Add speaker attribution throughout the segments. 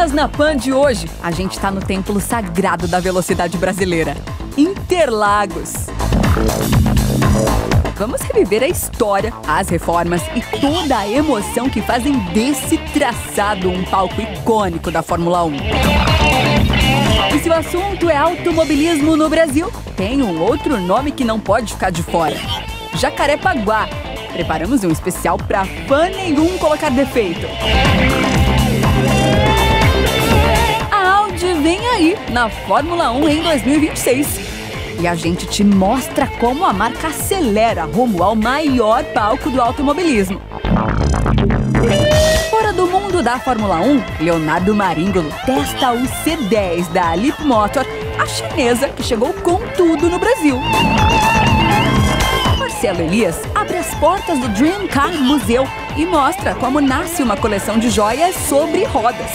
Speaker 1: Máquinas na Pan de hoje, a gente tá no templo sagrado da velocidade brasileira, Interlagos. Vamos reviver a história, as reformas e toda a emoção que fazem desse traçado um palco icônico da Fórmula 1. E se o assunto é automobilismo no Brasil, tem um outro nome que não pode ficar de fora: Jacarepaguá. Preparamos um especial para fã nenhum colocar defeito. A Audi vem aí na Fórmula 1 em 2026. E a gente te mostra como a marca acelera rumo ao maior palco do automobilismo. Fora do mundo da Fórmula 1, Leonardo Maringulo testa o C10 da Leap Motor, a chinesa que chegou com tudo no Brasil. Marcelo Elias abre as portas do Dream Car Museu e mostra como nasce uma coleção de joias sobre rodas.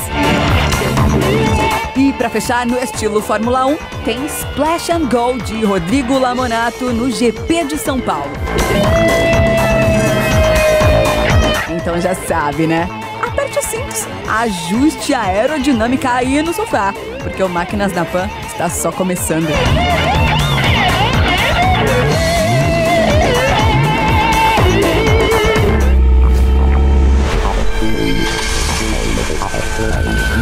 Speaker 1: E para fechar no estilo Fórmula 1, tem Splash and Go de Rodrigo Lamonato no GP de São Paulo. Então já sabe, né? Aperte os cintos, ajuste a aerodinâmica aí no sofá, porque o Máquinas na Pan está só começando.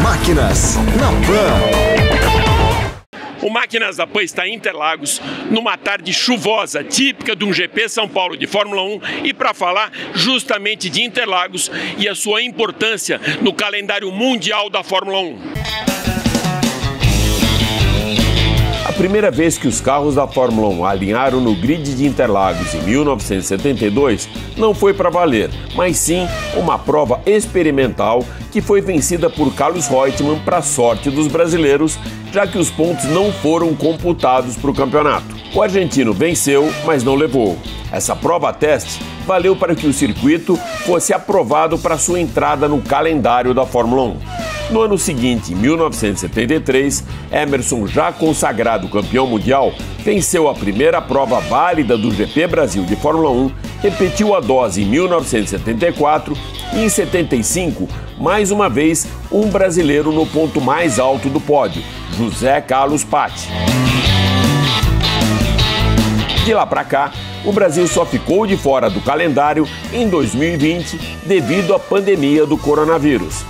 Speaker 2: Máquinas na Pan.
Speaker 3: O Máquinas da Pan está em Interlagos, numa tarde chuvosa, típica de um GP São Paulo de Fórmula 1, e para falar justamente de Interlagos e a sua importância no calendário mundial da Fórmula 1.
Speaker 4: A primeira vez que os carros da Fórmula 1 alinharam no grid de Interlagos em 1972 não foi para valer, mas sim uma prova experimental que foi vencida por Carlos Reutemann para a sorte dos brasileiros, já que os pontos não foram computados para o campeonato. O argentino venceu, mas não levou. Essa prova teste valeu para que o circuito fosse aprovado para sua entrada no calendário da Fórmula 1. No ano seguinte, em 1973, Emerson, já consagrado campeão mundial, venceu a primeira prova válida do GP Brasil de Fórmula 1, repetiu a dose em 1974 e em 75, mais uma vez, um brasileiro no ponto mais alto do pódio, José Carlos Patti. De lá para cá, o Brasil só ficou de fora do calendário em 2020 devido à pandemia do coronavírus.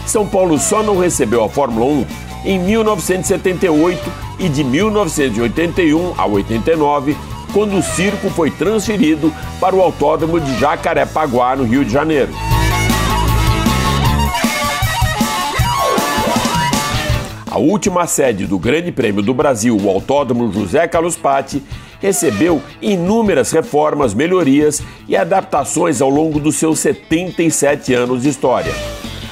Speaker 4: São Paulo só não recebeu a Fórmula 1 em 1978 e de 1981 a 89, quando o circo foi transferido para o Autódromo de Jacarepaguá, no Rio de Janeiro. A última sede do Grande Prêmio do Brasil, o Autódromo José Carlos Patti, recebeu inúmeras reformas, melhorias e adaptações ao longo dos seus 77 anos de história.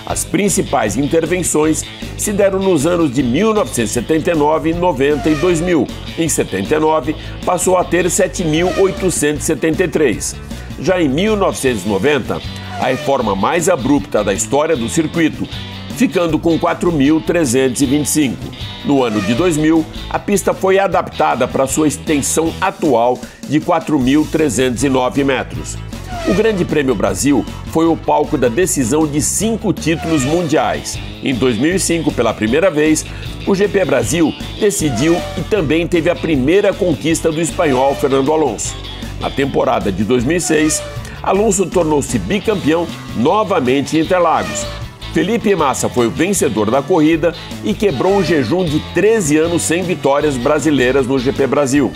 Speaker 4: As principais intervenções se deram nos anos de 1979, 90 e 2000. Em 79, passou a ter 7.873. Já em 1990, a reforma mais abrupta da história do circuito, ficando com 4.325. No ano de 2000, a pista foi adaptada para sua extensão atual de 4.309 metros. O Grande Prêmio Brasil foi o palco da decisão de 5 títulos mundiais. Em 2005, pela primeira vez, o GP Brasil decidiu e também teve a primeira conquista do espanhol Fernando Alonso. Na temporada de 2006, Alonso tornou-se bicampeão novamente em Interlagos. Felipe Massa foi o vencedor da corrida e quebrou um jejum de 13 anos sem vitórias brasileiras no GP Brasil.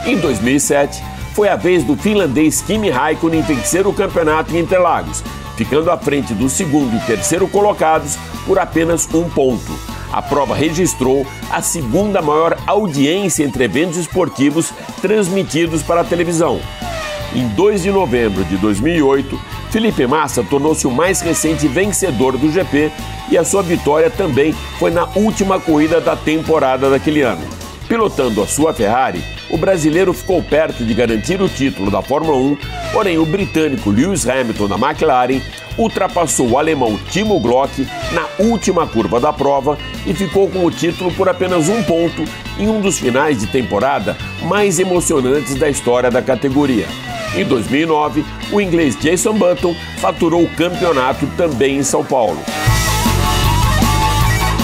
Speaker 4: Em 2007, foi a vez do finlandês Kimi Räikkönen vencer o campeonato em Interlagos, ficando à frente do segundo e terceiro colocados por apenas 1 ponto. A prova registrou a segunda maior audiência entre eventos esportivos transmitidos para a televisão. Em 2 de novembro de 2008, Felipe Massa tornou-se o mais recente vencedor do GP e a sua vitória também foi na última corrida da temporada daquele ano. Pilotando a sua Ferrari, o brasileiro ficou perto de garantir o título da Fórmula 1, porém o britânico Lewis Hamilton da McLaren ultrapassou o alemão Timo Glock na última curva da prova e ficou com o título por apenas 1 ponto em um dos finais de temporada mais emocionantes da história da categoria. Em 2009, o inglês Jason Button faturou o campeonato também em São Paulo.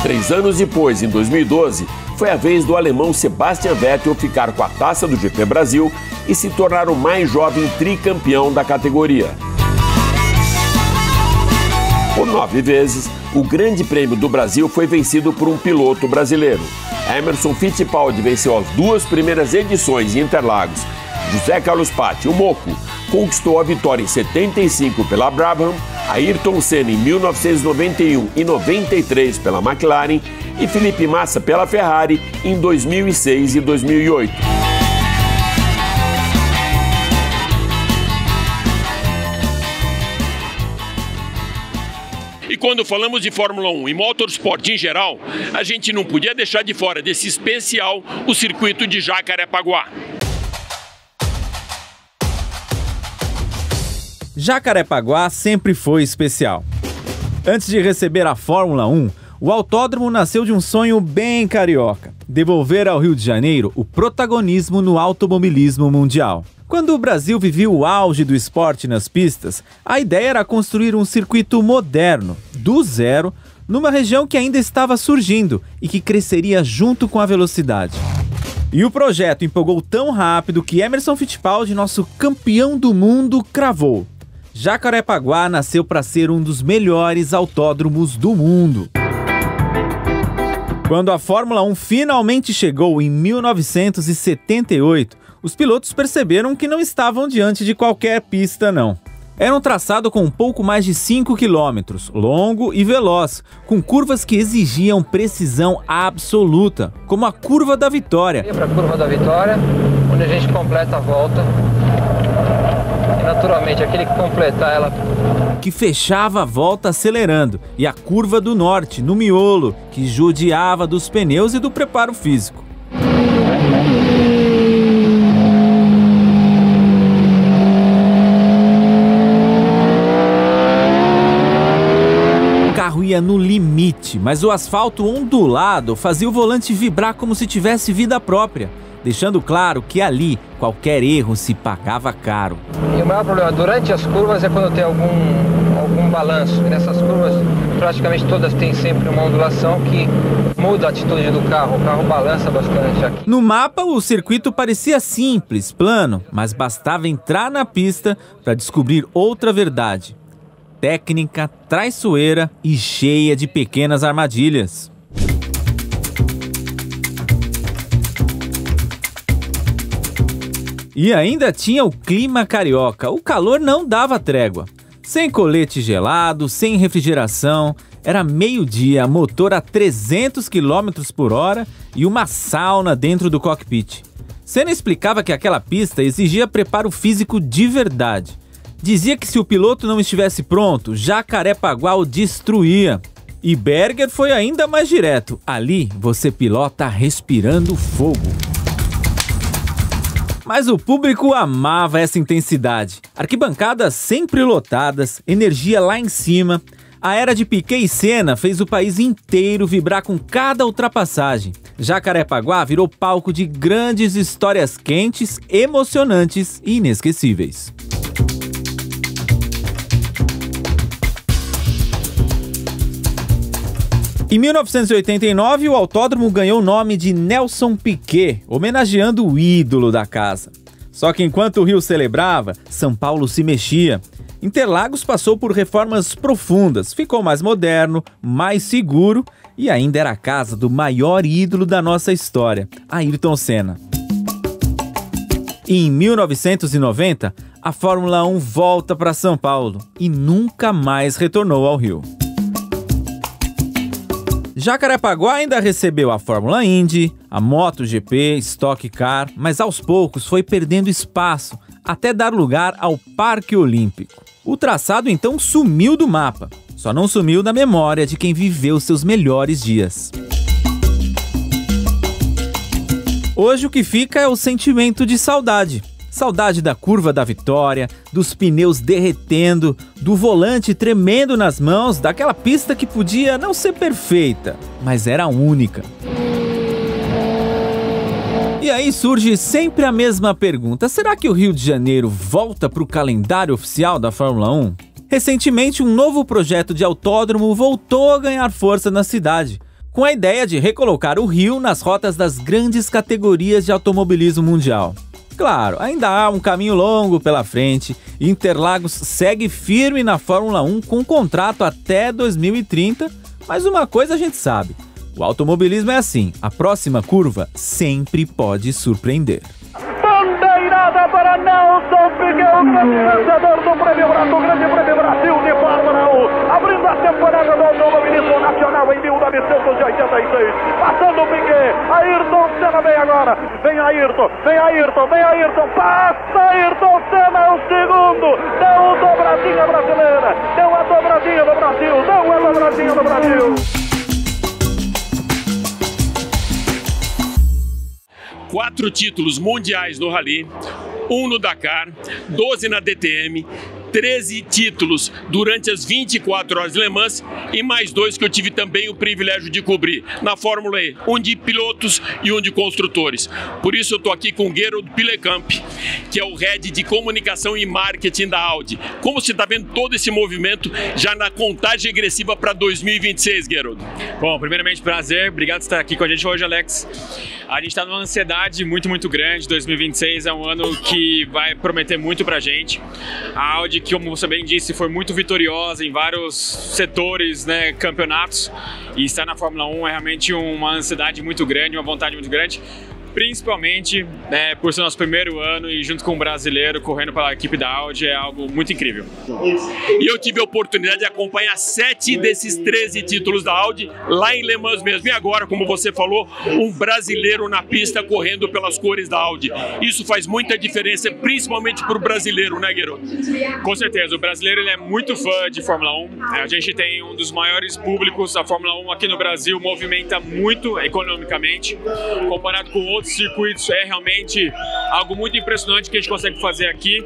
Speaker 4: 3 anos depois, em 2012, foi a vez do alemão Sebastian Vettel ficar com a taça do GP Brasil e se tornar o mais jovem tricampeão da categoria. Por 9 vezes, o Grande Prêmio do Brasil foi vencido por um piloto brasileiro. Emerson Fittipaldi venceu as 2 primeiras edições em Interlagos. José Carlos Patti, o Moco, conquistou a vitória em 75 pela Brabham, Ayrton Senna em 1991 e 93 pela McLaren e Felipe Massa pela Ferrari em 2006 e 2008.
Speaker 3: E quando falamos de Fórmula 1 e motorsport em geral, a gente não podia deixar de fora desse especial o circuito de Jacarepaguá.
Speaker 5: Jacarepaguá sempre foi especial. Antes de receber a Fórmula 1, o autódromo nasceu de um sonho bem carioca: devolver ao Rio de Janeiro o protagonismo no automobilismo mundial. Quando o Brasil vivia o auge do esporte nas pistas, a ideia era construir um circuito moderno, do zero, numa região que ainda estava surgindo e que cresceria junto com a velocidade. E o projeto empolgou tão rápido que Emerson Fittipaldi, nosso campeão do mundo, cravou: Jacarepaguá nasceu para ser um dos melhores autódromos do mundo. Quando a Fórmula 1 finalmente chegou em 1978, os pilotos perceberam que não estavam diante de qualquer pista, não. Era um traçado com um pouco mais de 5 quilômetros, longo e veloz, com curvas que exigiam precisão absoluta, como a Curva da Vitória.
Speaker 6: Para a Curva da Vitória, onde a gente completa a volta. E naturalmente, aquele que completar ela...
Speaker 5: que fechava a volta acelerando, e a Curva do Norte, no miolo, que judiava dos pneus e do preparo físico. O carro ia no limite, mas o asfalto ondulado fazia o volante vibrar como se tivesse vida própria, deixando claro que ali qualquer erro se pagava caro.
Speaker 6: E o maior problema durante as curvas é quando tem algum balanço. E nessas curvas, praticamente todas têm sempre uma ondulação que muda a atitude do carro. O carro balança bastante aqui.
Speaker 5: No mapa, o circuito parecia simples, plano, mas bastava entrar na pista para descobrir outra verdade: técnica, traiçoeira e cheia de pequenas armadilhas. E ainda tinha o clima carioca. O calor não dava trégua. Sem colete gelado, sem refrigeração, era meio-dia, motor a 300 km por hora e uma sauna dentro do cockpit. Senna explicava que aquela pista exigia preparo físico de verdade. Dizia que se o piloto não estivesse pronto, Jacarepaguá o destruía. E Berger foi ainda mais direto: ali você pilota respirando fogo. Mas o público amava essa intensidade. Arquibancadas sempre lotadas, energia lá em cima. A era de Piquet e Senna fez o país inteiro vibrar com cada ultrapassagem. Jacarepaguá virou palco de grandes histórias quentes, emocionantes e inesquecíveis. Em 1989, o autódromo ganhou o nome de Nelson Piquet, homenageando o ídolo da casa. Só que enquanto o Rio celebrava, São Paulo se mexia. Interlagos passou por reformas profundas, ficou mais moderno, mais seguro e ainda era a casa do maior ídolo da nossa história, Ayrton Senna. E em 1990, a Fórmula 1 volta para São Paulo e nunca mais retornou ao Rio. Jacarepaguá ainda recebeu a Fórmula Indy, a MotoGP, Stock Car, mas aos poucos foi perdendo espaço até dar lugar ao Parque Olímpico. O traçado então sumiu do mapa, só não sumiu da memória de quem viveu seus melhores dias. Hoje o que fica é o sentimento de saudade. Saudade da Curva da Vitória, dos pneus derretendo, do volante tremendo nas mãos, daquela pista que podia não ser perfeita, mas era única. E aí surge sempre a mesma pergunta: será que o Rio de Janeiro volta para o calendário oficial da Fórmula 1? Recentemente, um novo projeto de autódromo voltou a ganhar força na cidade, com a ideia de recolocar o Rio nas rotas das grandes categorias de automobilismo mundial. Claro, ainda há um caminho longo pela frente e Interlagos segue firme na Fórmula 1 com contrato até 2030, mas uma coisa a gente sabe: o automobilismo é assim, a próxima curva sempre pode surpreender.
Speaker 7: Bandeirada para Nelson Piquet, o grande vencedor do Grande Prêmio Brasil de Fórmula 1, abrindo a temporada do automobilismo nacional em 1986, passando o Piquet, Ayrton Senna vem agora, vem Ayrton, passa Ayrton Senna, é o segundo, deu a dobradinha brasileira, deu a dobradinha do Brasil.
Speaker 3: 4 títulos mundiais no Rally, 1 no Dakar, 12 na DTM, 13 títulos durante as 24 horas de Le Mans e mais 2 que eu tive também o privilégio de cobrir na Fórmula E, um de pilotos e um de construtores. Por isso eu estou aqui com o Gerold Pilekamp, que é o Head de Comunicação e Marketing da Audi. Como você está vendo todo esse movimento já na contagem regressiva para 2026, Gerold?
Speaker 8: Bom, primeiramente, prazer, obrigado por estar aqui com a gente hoje, Alex. A gente está numa ansiedade muito grande. 2026 é um ano que vai prometer muito pra gente. A Audi, que como você bem disse, foi muito vitoriosa em vários setores, né, campeonatos, e estar na Fórmula 1 é realmente uma ansiedade muito grande, uma vontade muito grande. Principalmente, né, por ser nosso primeiro ano e junto com um brasileiro correndo pela equipe da Audi, é algo muito incrível.
Speaker 3: E eu tive a oportunidade de acompanhar 7 desses 13 títulos da Audi lá em Le Mans mesmo. E agora, como você falou, um brasileiro na pista correndo pelas cores da Audi. Isso faz muita diferença, principalmente para o brasileiro, né, Gerold?
Speaker 8: Com certeza, o brasileiro ele é muito fã de Fórmula 1. A gente tem um dos maiores públicos. A Fórmula 1 aqui no Brasil movimenta muito economicamente, comparado com outros circuitos. É realmente algo muito impressionante que a gente consegue fazer aqui.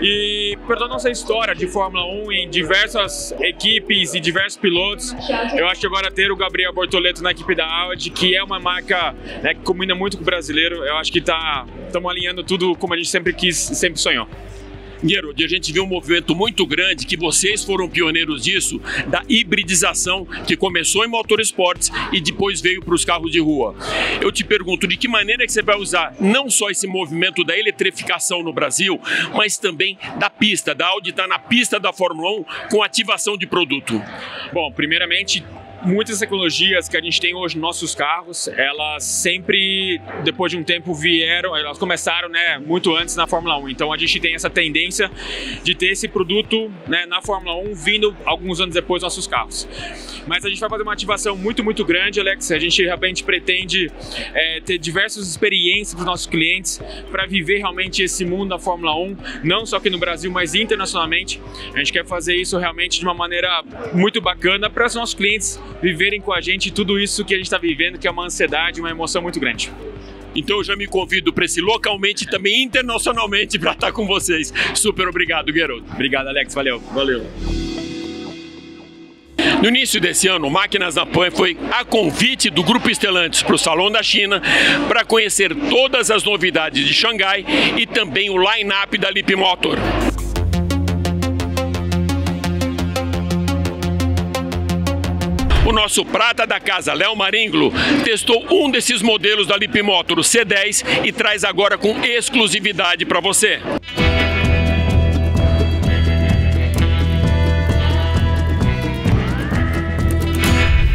Speaker 8: E por toda a nossa história de Fórmula 1 em diversas equipes e diversos pilotos, eu acho que agora ter o Gabriel Bortoleto na equipe da Audi, que é uma marca, né, que combina muito com o brasileiro, eu acho que estamos alinhando tudo como a gente sempre quis, sempre sonhou.
Speaker 3: Gerold, a gente viu um movimento muito grande, que vocês foram pioneiros disso, da hibridização que começou em motorsports e depois veio para os carros de rua. Eu te pergunto, de que maneira que você vai usar não só esse movimento da eletrificação no Brasil, mas também da pista, da Audi está na pista da Fórmula 1 com ativação de produto?
Speaker 8: Bom, primeiramente, muitas tecnologias que a gente tem hoje nos nossos carros, elas sempre, depois de um tempo, elas começaram, né, muito antes na Fórmula 1. Então a gente tem essa tendência de ter esse produto, né, na Fórmula 1 vindo alguns anos depois dos nossos carros. Mas a gente vai fazer uma ativação muito grande, Alex. A gente realmente pretende ter diversas experiências para os nossos clientes para viver realmente esse mundo da Fórmula 1, não só aqui no Brasil, mas internacionalmente. A gente quer fazer isso realmente de uma maneira muito bacana para os nossos clientes viverem com a gente tudo isso que a gente está vivendo, que é uma ansiedade, uma emoção muito grande.
Speaker 3: Então eu já me convido para esse localmente e também internacionalmente para estar com vocês. Super obrigado, Gerold.
Speaker 8: Obrigado, Alex. Valeu.
Speaker 3: No início desse ano, Máquinas na Pan foi a convite do Grupo Stellantis para o Salão da China para conhecer todas as novidades de Xangai e também o line-up da Leapmotor. O nosso prata da casa, Léo Maringlo, testou um desses modelos da Leapmotor, o C10, e traz agora com exclusividade para você.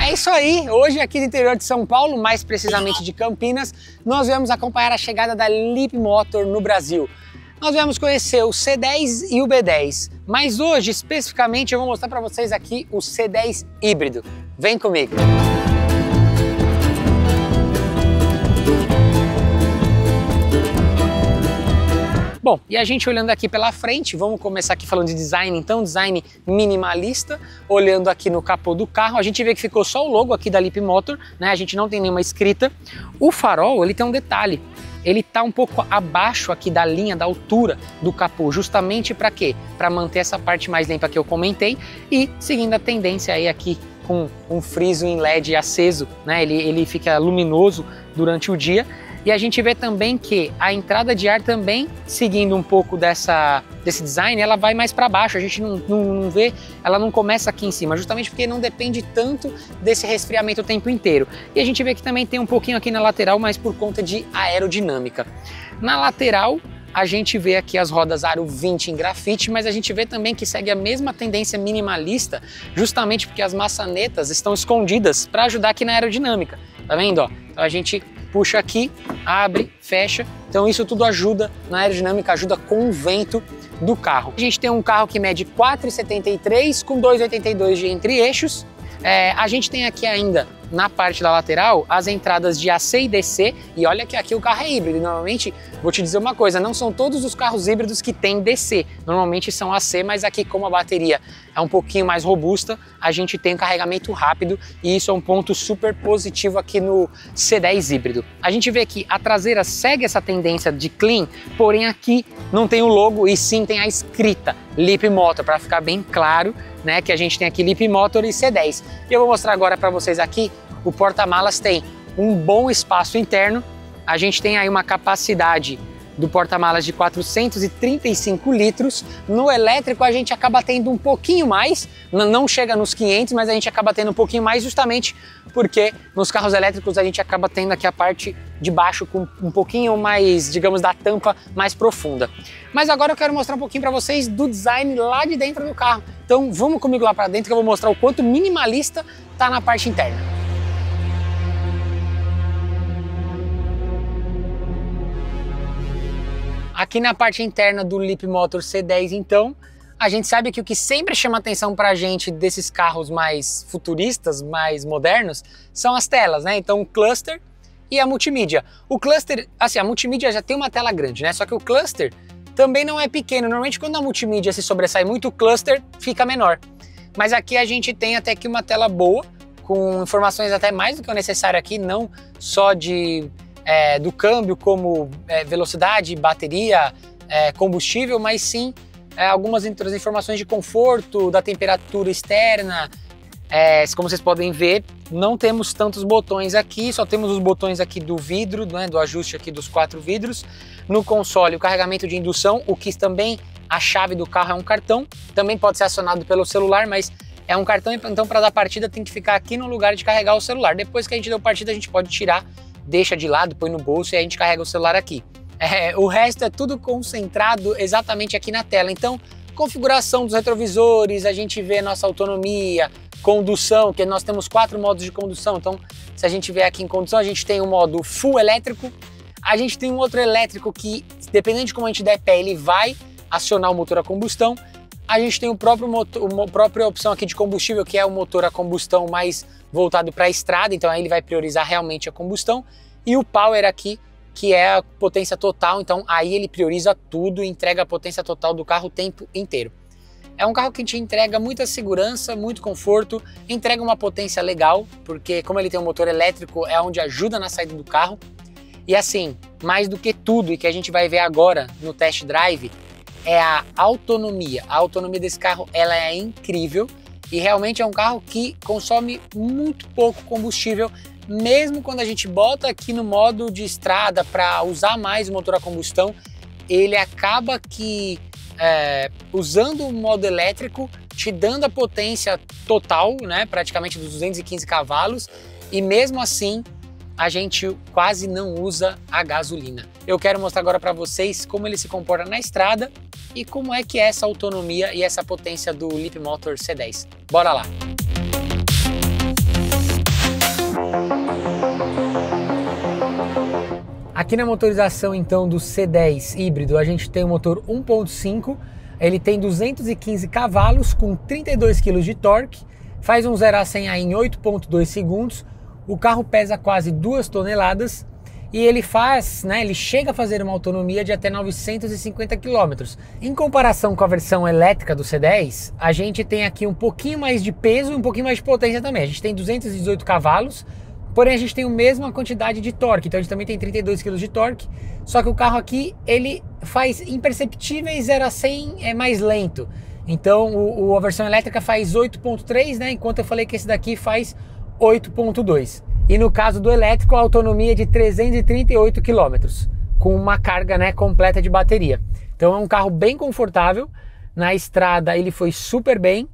Speaker 9: É isso aí, hoje aqui no interior de São Paulo, mais precisamente de Campinas, nós viemos acompanhar a chegada da Leapmotor no Brasil. Nós viemos conhecer o C10 e o B10, mas hoje especificamente eu vou mostrar para vocês aqui o C10 híbrido. Vem comigo! Bom, e a gente olhando aqui pela frente, vamos começar aqui falando de design, então, design minimalista, olhando aqui no capô do carro, a gente vê que ficou só o logo aqui da Leapmotor, né? A gente não tem nenhuma escrita. O farol, ele tem um detalhe, ele tá um pouco abaixo aqui da linha, da altura do capô, justamente para quê? Para manter essa parte mais limpa que eu comentei e seguindo a tendência aí aqui com um friso em LED aceso, né? Ele fica luminoso durante o dia. E a gente vê também que a entrada de ar também, seguindo um pouco desse design, ela vai mais para baixo, a gente não vê, ela não começa aqui em cima, justamente porque não depende tanto desse resfriamento o tempo inteiro. E a gente vê que também tem um pouquinho aqui na lateral, mas por conta de aerodinâmica. Na lateral, a gente vê aqui as rodas aro 20 em grafite, mas a gente vê também que segue a mesma tendência minimalista, justamente porque as maçanetas estão escondidas para ajudar aqui na aerodinâmica. Tá vendo? Ó? Então a gente puxa aqui, abre, fecha, então isso tudo ajuda na aerodinâmica, ajuda com o vento do carro. A gente tem um carro que mede 4,73 com 2,82 de entre-eixos. A gente tem aqui ainda, na parte da lateral, as entradas de AC e DC, e olha que aqui o carro é híbrido. Normalmente, vou te dizer uma coisa, não são todos os carros híbridos que têm DC, normalmente são AC, mas aqui como a bateria é um pouquinho mais robusta, a gente tem um carregamento rápido, e isso é um ponto super positivo aqui no C10 híbrido. A gente vê que a traseira segue essa tendência de clean, porém aqui não tem o logo e sim tem a escrita Leapmotor, para ficar bem claro, né, que a gente tem aqui Leapmotor e C10. E eu vou mostrar agora para vocês aqui, o porta-malas tem um bom espaço interno, a gente tem aí uma capacidade do porta-malas de 435 litros, no elétrico a gente acaba tendo um pouquinho mais, não chega nos 500, mas a gente acaba tendo um pouquinho mais justamente porque nos carros elétricos a gente acaba tendo aqui a parte de baixo com um pouquinho mais, digamos, da tampa mais profunda. Mas agora eu quero mostrar um pouquinho para vocês do design lá de dentro do carro. Então vamos comigo lá para dentro que eu vou mostrar o quanto minimalista tá na parte interna. Aqui na parte interna do Leapmotor C10, então, a gente sabe que o que sempre chama atenção pra gente desses carros mais futuristas, mais modernos, são as telas, né? Então o cluster e a multimídia. O cluster, assim, a multimídia já tem uma tela grande, né? Só que o cluster também não é pequeno. Normalmente quando a multimídia se sobressai muito, o cluster fica menor. Mas aqui a gente tem até que uma tela boa, com informações até mais do que o necessário aqui, não só do câmbio, como velocidade, bateria, combustível, mas sim algumas outras informações de conforto, da temperatura externa. Como vocês podem ver, não temos tantos botões aqui, só temos os botões aqui do vidro, né, do ajuste aqui dos 4 vidros. No console, o carregamento de indução, o que também a chave do carro é um cartão, também pode ser acionado pelo celular, mas é um cartão, então para dar partida tem que ficar aqui no lugar de carregar o celular. Depois que a gente deu partida, a gente pode tirar, deixa de lado, põe no bolso e a gente carrega o celular aqui. O resto é tudo concentrado exatamente aqui na tela. Então, configuração dos retrovisores, a gente vê nossa autonomia, condução, que nós temos 4 modos de condução. Então, se a gente vê aqui em condução, a gente tem o modo full elétrico, a gente tem um outro elétrico que, dependendo de como a gente der pé, ele vai acionar o motor a combustão. A gente tem a própria opção aqui de combustível, que é o motor a combustão mais voltado para a estrada, então aí ele vai priorizar realmente a combustão. E o power aqui, que é a potência total, então aí ele prioriza tudo e entrega a potência total do carro o tempo inteiro. É um carro que te entrega muita segurança, muito conforto, entrega uma potência legal, porque como ele tem um motor elétrico, é onde ajuda na saída do carro. E assim, mais do que tudo, e que a gente vai ver agora no test drive, é a autonomia. A autonomia desse carro, ela é incrível e realmente é um carro que consome muito pouco combustível, mesmo quando a gente bota aqui no modo de estrada para usar mais o motor a combustão, ele acaba que usando o modo elétrico, te dando a potência total, né, praticamente dos 215 cavalos, e mesmo assim a gente quase não usa a gasolina. Eu quero mostrar agora para vocês como ele se comporta na estrada e como é que é essa autonomia e essa potência do Leapmotor C10. Bora lá! Aqui na motorização então do C10 híbrido, a gente tem o motor 1.5, ele tem 215 cavalos com 32 kg de torque, faz um 0 a 100 em 8.2 segundos, o carro pesa quase 2 toneladas e ele ele chega a fazer uma autonomia de até 950 km. Em comparação com a versão elétrica do C10, a gente tem aqui um pouquinho mais de peso e um pouquinho mais de potência também. A gente tem 218 cavalos, porém a gente tem a mesma quantidade de torque, então a gente também tem 32 kg de torque, só que o carro aqui, ele faz imperceptíveis 0 a 100 mais lento. Então a versão elétrica faz 8.3, né, enquanto eu falei que esse daqui faz 8.2. E no caso do elétrico, a autonomia é de 338 km, com uma carga, né, completa de bateria. Então é um carro bem confortável, na estrada ele foi super bem,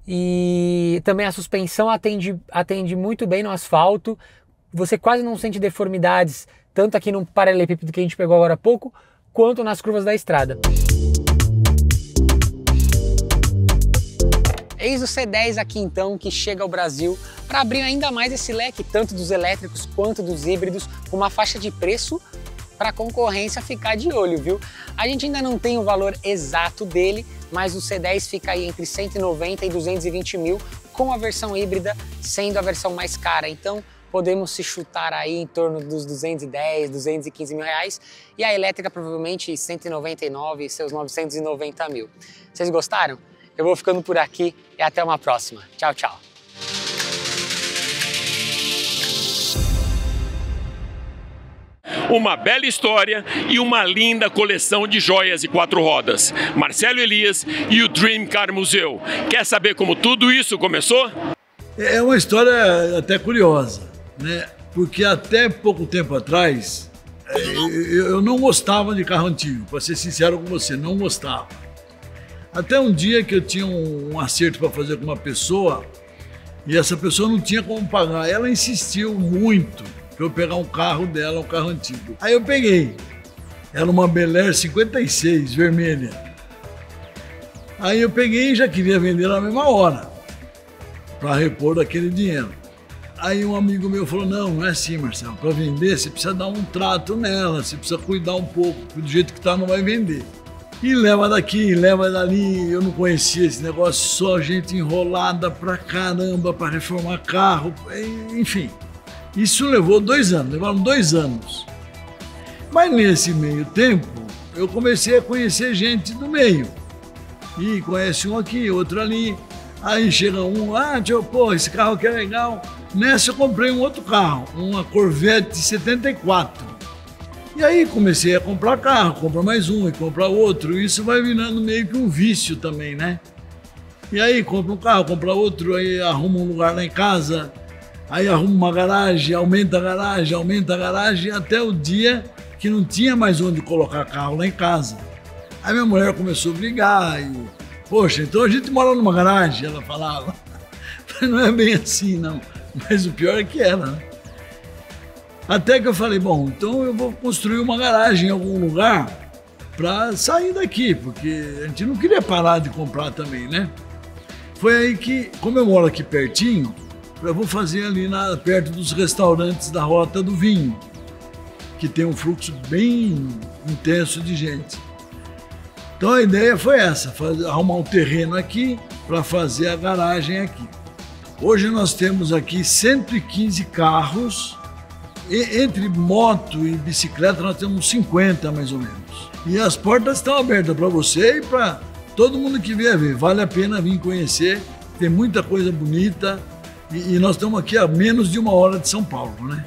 Speaker 9: e também a suspensão atende muito bem no asfalto, você quase não sente deformidades, tanto aqui no paralelepípedo que a gente pegou agora há pouco, quanto nas curvas da estrada. Eis o C10 aqui então, que chega ao Brasil para abrir ainda mais esse leque, tanto dos elétricos quanto dos híbridos, com uma faixa de preço para a concorrência ficar de olho, viu? A gente ainda não tem o valor exato dele, mas o C10 fica aí entre 190 e 220 mil, com a versão híbrida sendo a versão mais cara. Então podemos se chutar aí em torno dos 210, 215 mil reais, e a elétrica provavelmente 199 e seus 990 mil. Vocês gostaram? Eu vou ficando por aqui e até uma próxima. Tchau, tchau.
Speaker 3: Uma bela história e uma linda coleção de joias de 4 rodas. Marcelo Elias e o Dream Car Museu. Quer saber como tudo isso começou?
Speaker 10: É uma história até curiosa, né? Porque até pouco tempo atrás eu não gostava de carro antigo, para ser sincero com você, não gostava. Até um dia que eu tinha um acerto para fazer com uma pessoa e essa pessoa não tinha como pagar. Ela insistiu muito para eu pegar um carro dela, um carro antigo. Aí eu peguei. Era uma Bel Air 56, vermelha. Aí eu peguei e já queria vender na mesma hora para repor daquele dinheiro. Aí um amigo meu falou, não é assim, Marcelo, para vender você precisa dar um trato nela, você precisa cuidar um pouco, porque do jeito que tá não vai vender. E leva daqui, leva dali, eu não conhecia esse negócio, só gente enrolada pra caramba para reformar carro, enfim. Isso levou 2 anos, levaram 2 anos. Mas nesse meio tempo, eu comecei a conhecer gente do meio. E conhece um aqui, outro ali, aí chega um, pô, esse carro aqui é legal. Nessa eu comprei um outro carro, uma Corvette 74. E aí comecei a comprar carro, comprar mais um e comprar outro. Isso vai virando meio que um vício também, né? E aí compra um carro, compra outro, aí arruma um lugar lá em casa, aí arruma uma garagem, aumenta a garagem, até o dia que não tinha mais onde colocar carro lá em casa. Aí minha mulher começou a brigar e, poxa, então a gente mora numa garagem, ela falava. Não é bem assim, não. Mas o pior é que era, né? Até que eu falei, bom, então eu vou construir uma garagem em algum lugar para sair daqui, porque a gente não queria parar de comprar também, né? Foi aí que, como eu moro aqui pertinho, eu vou fazer ali perto dos restaurantes da Rota do Vinho, que tem um fluxo bem intenso de gente. Então a ideia foi essa, arrumar um terreno aqui para fazer a garagem aqui. Hoje nós temos aqui 115 carros. Entre moto e bicicleta nós temos 50 mais ou menos. E as portas estão abertas para você e para todo mundo que vier ver. Vale a pena vir conhecer, tem muita coisa bonita e nós estamos aqui a menos de 1 hora de São Paulo, né?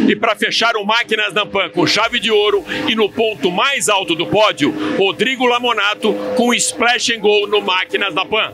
Speaker 3: E para fechar o Máquinas na Pan com chave de ouro e no ponto mais alto do pódio, Rodrigo Lamonato com Splash and Go no Máquinas na Pan.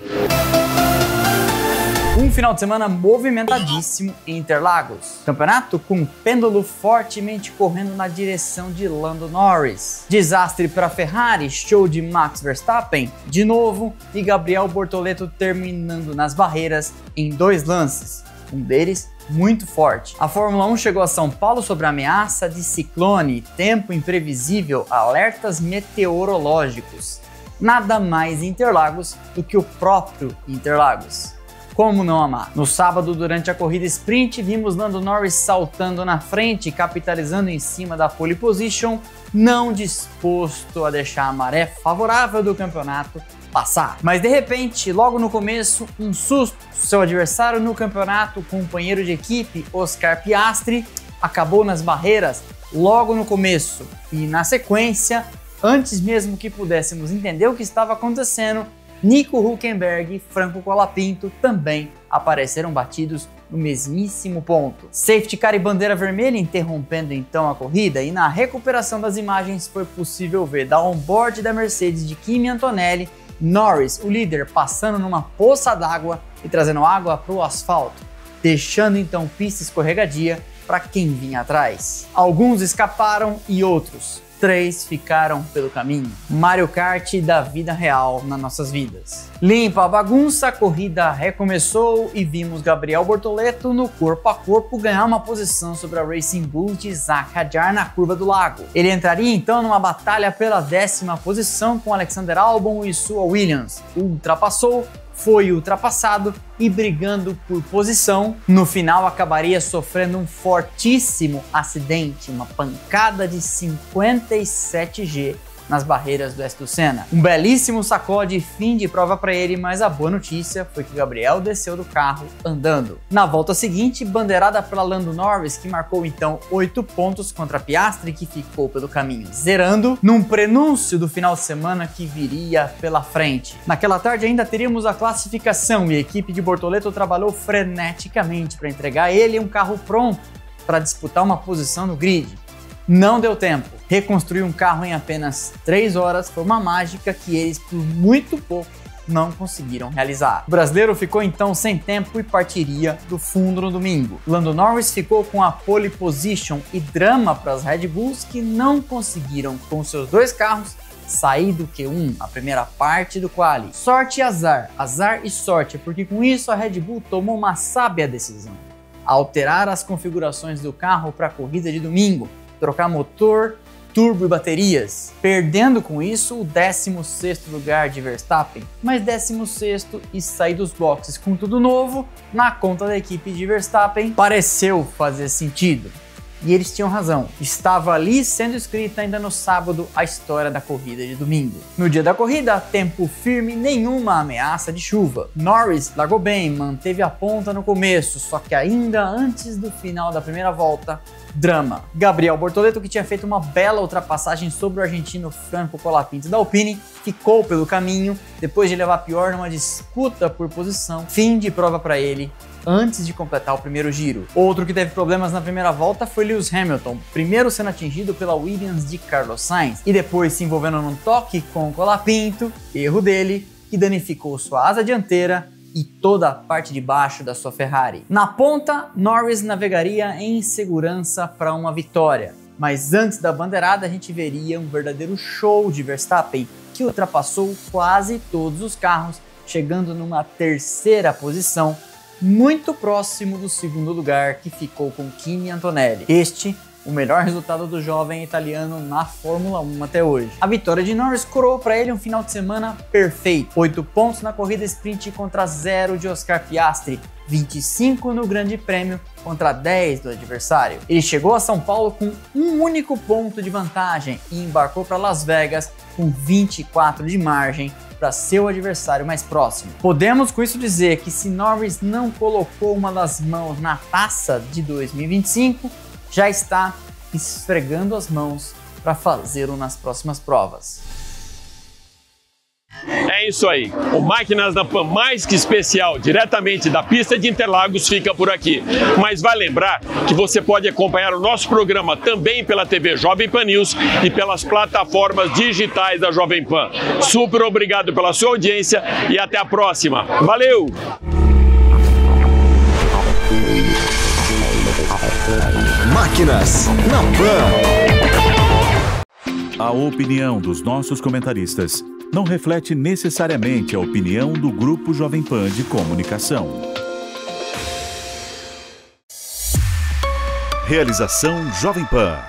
Speaker 11: Um final de semana movimentadíssimo em Interlagos. Campeonato com pêndulo fortemente correndo na direção de Lando Norris. Desastre para Ferrari, show de Max Verstappen de novo e Gabriel Bortoleto terminando nas barreiras em 2 lances. Um deles muito forte. A Fórmula 1 chegou a São Paulo sob a ameaça de ciclone, tempo imprevisível, alertas meteorológicos. Nada mais Interlagos do que o próprio Interlagos. Como não amar? No sábado, durante a corrida sprint, vimos Lando Norris saltando na frente, capitalizando em cima da pole position, não disposto a deixar a maré favorável do campeonato passar. Mas de repente, logo no começo, um susto. Seu adversário no campeonato, o companheiro de equipe, Oscar Piastri, acabou nas barreiras logo no começo. E na sequência, antes mesmo que pudéssemos entender o que estava acontecendo, Nico Hülkenberg e Franco Colapinto também apareceram batidos no mesmíssimo ponto. Safety car e bandeira vermelha interrompendo então a corrida, e na recuperação das imagens foi possível ver da onboard da Mercedes de Kimi Antonelli Norris, o líder, passando numa poça d'água e trazendo água para o asfalto, deixando então pista escorregadia para quem vinha atrás. Alguns escaparam e outros, 3 ficaram pelo caminho. Mario Kart da vida real nas nossas vidas. Limpa a bagunça, a corrida recomeçou e vimos Gabriel Bortoleto no corpo a corpo ganhar uma posição sobre a Racing Bulls de Zac Hadjar na curva do lago. Ele entraria então numa batalha pela 10ª posição com Alexander Albon e sua Williams. Ultrapassou, foi ultrapassado e brigando por posição, no final acabaria sofrendo um fortíssimo acidente, uma pancada de 57G nas barreiras do Ayrton Senna. Um belíssimo sacode e fim de prova para ele, mas a boa notícia foi que Gabriel desceu do carro andando. Na volta seguinte, bandeirada para Lando Norris, que marcou então 8 pontos contra Piastri, que ficou pelo caminho zerando, num prenúncio do final de semana que viria pela frente. Naquela tarde ainda teríamos a classificação e a equipe de Bortoleto trabalhou freneticamente para entregar a ele um carro pronto para disputar uma posição no grid. Não deu tempo. Reconstruir um carro em apenas 3 horas foi uma mágica que eles, por muito pouco, não conseguiram realizar. O brasileiro ficou então sem tempo e partiria do fundo no domingo. Lando Norris ficou com a pole position e drama para as Red Bulls que não conseguiram, com seus 2 carros, sair do Q1, a primeira parte do quali. Sorte e azar, azar e sorte, porque com isso a Red Bull tomou uma sábia decisão: alterar as configurações do carro para a corrida de domingo, trocar motor, turbo e baterias, perdendo com isso o 16º lugar de Verstappen, mas 16º e sair dos boxes com tudo novo na conta da equipe de Verstappen pareceu fazer sentido. E eles tinham razão, estava ali sendo escrita ainda no sábado a história da corrida de domingo. No dia da corrida, tempo firme, nenhuma ameaça de chuva. Norris largou bem, manteve a ponta no começo, só que ainda antes do final da primeira volta, drama. Gabriel Bortoleto, que tinha feito uma bela ultrapassagem sobre o argentino Franco Colapinto da Alpine, ficou pelo caminho depois de levar pior numa disputa por posição. Fim de prova para ele antes de completar o primeiro giro. Outro que teve problemas na primeira volta foi Lewis Hamilton, primeiro sendo atingido pela Williams de Carlos Sainz e depois se envolvendo num toque com o Colapinto, erro dele, que danificou sua asa dianteira e toda a parte de baixo da sua Ferrari. Na ponta, Norris navegaria em segurança para uma vitória, mas antes da bandeirada a gente veria um verdadeiro show de Verstappen, que ultrapassou quase todos os carros, chegando numa 3ª posição, muito próximo do 2º lugar, que ficou com Kimi Antonelli. Este, o melhor resultado do jovem italiano na Fórmula 1 até hoje. A vitória de Norris coroou para ele um final de semana perfeito. 8 pontos na corrida sprint contra 0 de Oscar Piastri, 25 no Grande Prêmio contra 10 do adversário. Ele chegou a São Paulo com um único ponto de vantagem e embarcou para Las Vegas com 24 de margem para seu adversário mais próximo. Podemos com isso dizer que se Norris não colocou uma das mãos na taça de 2025, já está esfregando as mãos para fazê-lo nas próximas provas.
Speaker 3: É isso aí, o Máquinas na Pan mais que especial, diretamente da pista de Interlagos, fica por aqui. Mas vai lembrar que você pode acompanhar o nosso programa também pela TV Jovem Pan News e pelas plataformas digitais da Jovem Pan. Super obrigado pela sua audiência e até a próxima. Valeu!
Speaker 2: Máquinas na Pan.
Speaker 12: A opinião dos nossos comentaristas não reflete necessariamente a opinião do Grupo Jovem Pan de Comunicação. Realização Jovem Pan.